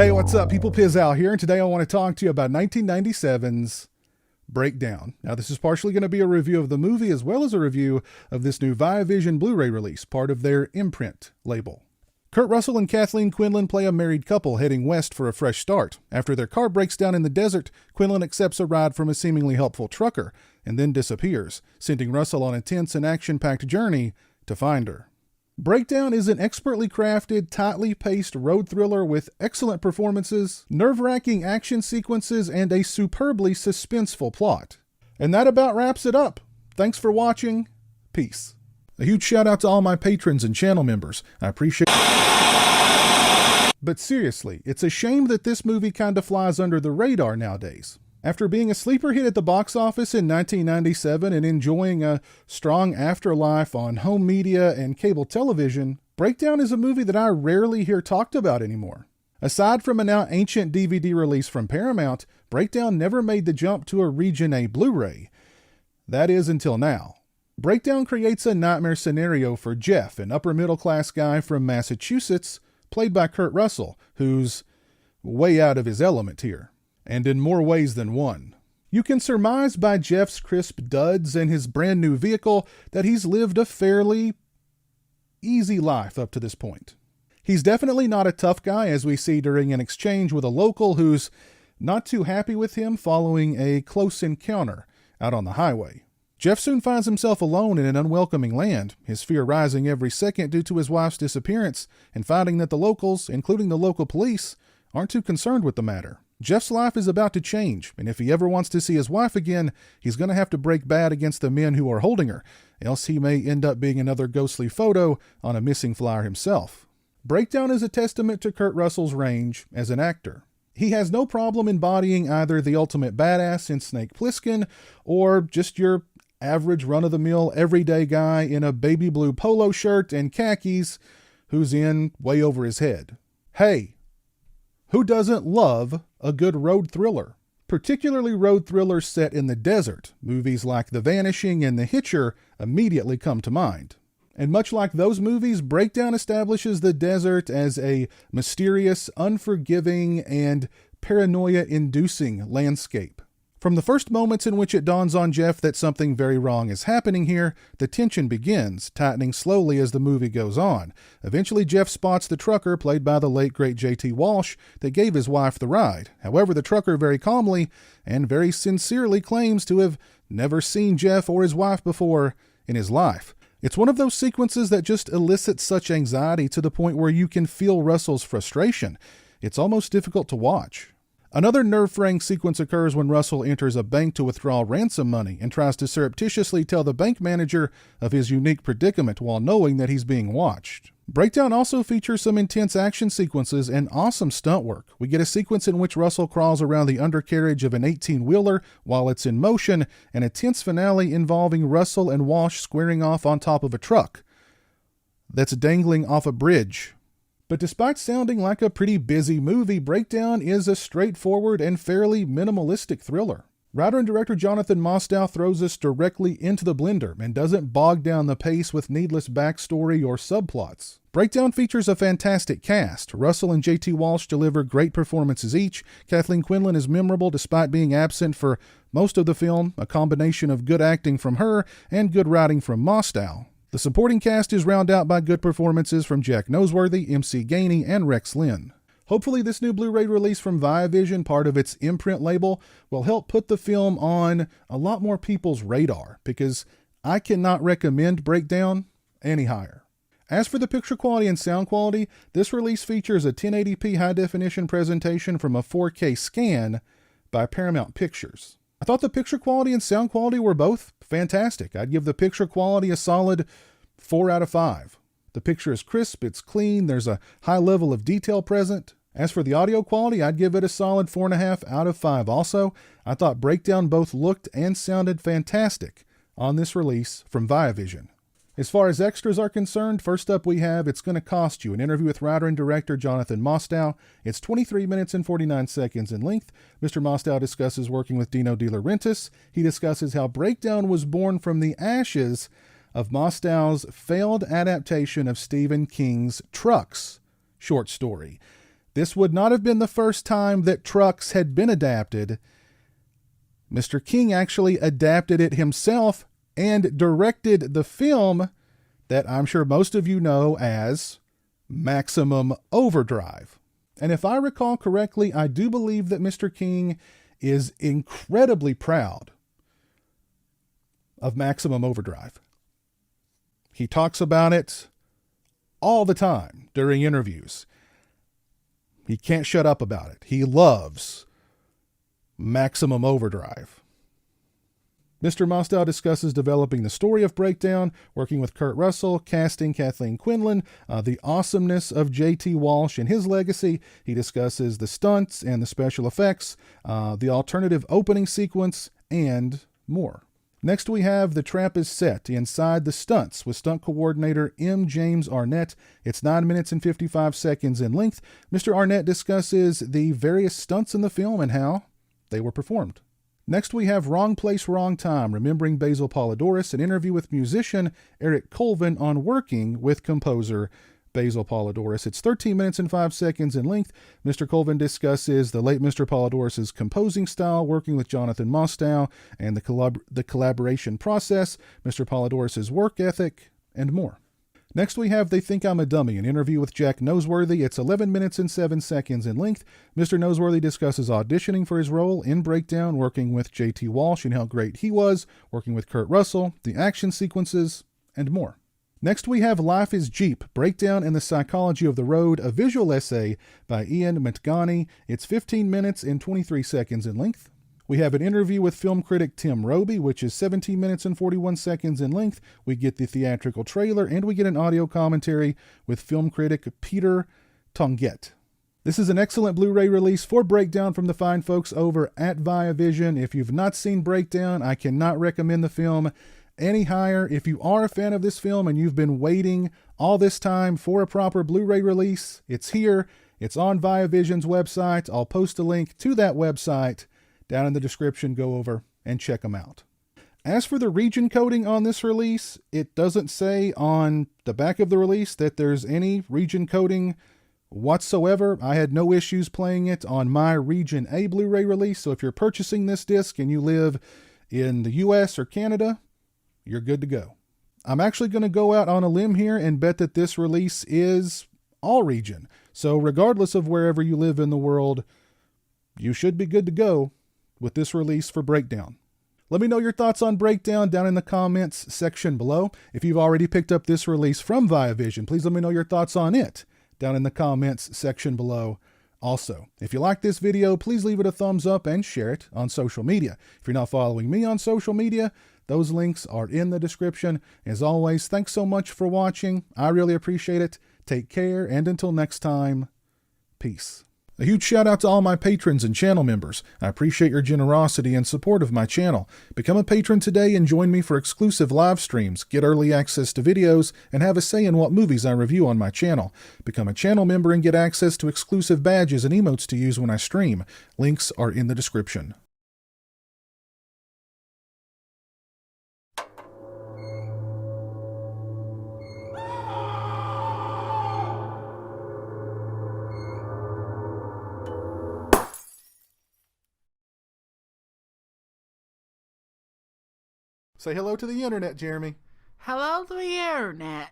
Hey, what's up, people? Pizowell here, and today I want to talk to you about 1997's Breakdown. Now, this is partially going to be a review of the movie as well as a review of this new Viavision Blu-ray release, part of their Imprint label. Kurt Russell and Kathleen Quinlan play a married couple heading west for a fresh start. After their car breaks down in the desert, Quinlan accepts a ride from a seemingly helpful trucker and then disappears, sending Russell on a tense and action-packed journey to find her. Breakdown is an expertly crafted, tightly paced road thriller with excellent performances, nerve-wracking action sequences, and a superbly suspenseful plot. And that about wraps it up. Thanks for watching. Peace. A huge shout out to all my patrons and channel members. I appreciate it. But seriously, it's a shame that this movie kind of flies under the radar nowadays. After being a sleeper hit at the box office in 1997 and enjoying a strong afterlife on home media and cable television, Breakdown is a movie that I rarely hear talked about anymore. Aside from a now ancient DVD release from Paramount, Breakdown never made the jump to a Region A Blu-ray. That is until now. Breakdown creates a nightmare scenario for Jeff, an upper-middle-class guy from Massachusetts, played by Kurt Russell, who's way out of his element here. And in more ways than one. You can surmise by Jeff's crisp duds and his brand new vehicle that he's lived a fairly easy life up to this point. He's definitely not a tough guy, as we see during an exchange with a local who's not too happy with him following a close encounter out on the highway. Jeff soon finds himself alone in an unwelcoming land, his fear rising every second due to his wife's disappearance and finding that the locals, including the local police, aren't too concerned with the matter. Jeff's life is about to change, and if he ever wants to see his wife again, he's going to have to break bad against the men who are holding her, else he may end up being another ghostly photo on a missing flyer himself. Breakdown is a testament to Kurt Russell's range as an actor. He has no problem embodying either the ultimate badass in Snake Plissken or just your average run-of-the-mill everyday guy in a baby blue polo shirt and khakis who's in way over his head. Hey, who doesn't love a good road thriller? Particularly road thrillers set in the desert. Movies like The Vanishing and The Hitcher immediately come to mind. And much like those movies, Breakdown establishes the desert as a mysterious, unforgiving, and paranoia-inducing landscape. From the first moments in which it dawns on Jeff that something very wrong is happening here, the tension begins, tightening slowly as the movie goes on. Eventually, Jeff spots the trucker, played by the late great J.T. Walsh, that gave his wife the ride. However, the trucker very calmly and very sincerely claims to have never seen Jeff or his wife before in his life. It's one of those sequences that just elicits such anxiety to the point where you can feel Russell's frustration. It's almost difficult to watch. Another nerve-fraying sequence occurs when Russell enters a bank to withdraw ransom money and tries to surreptitiously tell the bank manager of his unique predicament while knowing that he's being watched. Breakdown also features some intense action sequences and awesome stunt work. We get a sequence in which Russell crawls around the undercarriage of an 18-wheeler while it's in motion, and a tense finale involving Russell and Walsh squaring off on top of a truck that's dangling off a bridge. But despite sounding like a pretty busy movie, Breakdown is a straightforward and fairly minimalistic thriller. Writer and director Jonathan Mostow throws us directly into the blender and doesn't bog down the pace with needless backstory or subplots. Breakdown features a fantastic cast. Russell and J.T. Walsh deliver great performances each. Kathleen Quinlan is memorable despite being absent for most of the film, a combination of good acting from her and good writing from Mostow. The supporting cast is rounded out by good performances from Jack Noseworthy, MC Gainey, and Rex Linn. Hopefully this new Blu-ray release from Viavision, part of its Imprint label, will help put the film on a lot more people's radar, because I cannot recommend Breakdown any higher. As for the picture quality and sound quality, this release features a 1080p high-definition presentation from a 4K scan by Paramount Pictures. I thought the picture quality and sound quality were both fantastic. I'd give the picture quality a solid 4 out of 5. The picture is crisp, it's clean, there's a high level of detail present. As for the audio quality, I'd give it a solid 4.5 out of 5 also. I thought Breakdown both looked and sounded fantastic on this release from Viavision. As far as extras are concerned, first up we have It's Gonna Cost You, an interview with writer and director Jonathan Mostow. It's 23 minutes and 49 seconds in length. Mr. Mostow discusses working with Dino De Laurentiis. He discusses how Breakdown was born from the ashes of Mostow's failed adaptation of Stephen King's Trucks short story. This would not have been the first time that Trucks had been adapted. Mr. King actually adapted it himself and directed the film that I'm sure most of you know as Maximum Overdrive. And if I recall correctly, I do believe that Mr. King is incredibly proud of Maximum Overdrive. He talks about it all the time during interviews. He can't shut up about it. He loves Maximum Overdrive. Mr. Mostow discusses developing the story of Breakdown, working with Kurt Russell, casting Kathleen Quinlan, the awesomeness of J.T. Walsh and his legacy. He discusses the stunts and the special effects, the alternative opening sequence, and more. Next, we have The Trap is Set Inside the Stunts with stunt coordinator M. James Arnett. It's 9 minutes and 55 seconds in length. Mr. Arnett discusses the various stunts in the film and how they were performed. Next, we have Wrong Place, Wrong Time, Remembering Basil Polidorus, an interview with musician Eric Colvin on working with composer Basil Polidorus. It's 13 minutes and 5 seconds in length. Mr. Colvin discusses the late Mr. Polidorus' composing style, working with Jonathan Mostow, and the collaboration process, Mr. Polidorus' work ethic, and more. Next, we have They Think I'm a Dummy, an interview with Jack Noseworthy. It's 11 minutes and 7 seconds in length. Mr. Noseworthy discusses auditioning for his role in Breakdown, working with J.T. Walsh and how great he was, working with Kurt Russell, the action sequences, and more. Next, we have Life is Jeep, Breakdown and the Psychology of the Road, a visual essay by Ian Mtgani. It's 15 minutes and 23 seconds in length. We have an interview with film critic Tim Roby, which is 17 minutes and 41 seconds in length. We get the theatrical trailer, and we get an audio commentary with film critic Peter Tonguet. This is an excellent Blu-ray release for Breakdown from the fine folks over at Viavision. If you've not seen Breakdown, I cannot recommend the film any higher. If you are a fan of this film and you've been waiting all this time for a proper Blu-ray release, it's here. It's on Viavision's website. I'll post a link to that website down in the description. Go over and check them out. As for the region coding on this release, it doesn't say on the back of the release that there's any region coding whatsoever. I had no issues playing it on my Region A Blu-ray release, so if you're purchasing this disc and you live in the US or Canada, you're good to go. I'm actually going to go out on a limb here and bet that this release is all region. So regardless of wherever you live in the world, you should be good to go with this release for Breakdown. Let me know your thoughts on Breakdown down in the comments section below. If you've already picked up this release from Viavision, please let me know your thoughts on it down in the comments section below. Also, if you like this video, please leave it a thumbs up and share it on social media. If you're not following me on social media, those links are in the description. As always, thanks so much for watching. I really appreciate it. Take care, and until next time, peace. A huge shout out to all my patrons and channel members. I appreciate your generosity and support of my channel. Become a patron today and join me for exclusive live streams, get early access to videos, and have a say in what movies I review on my channel. Become a channel member and get access to exclusive badges and emotes to use when I stream. Links are in the description. Say hello to the internet, Jeremy. Hello to the internet.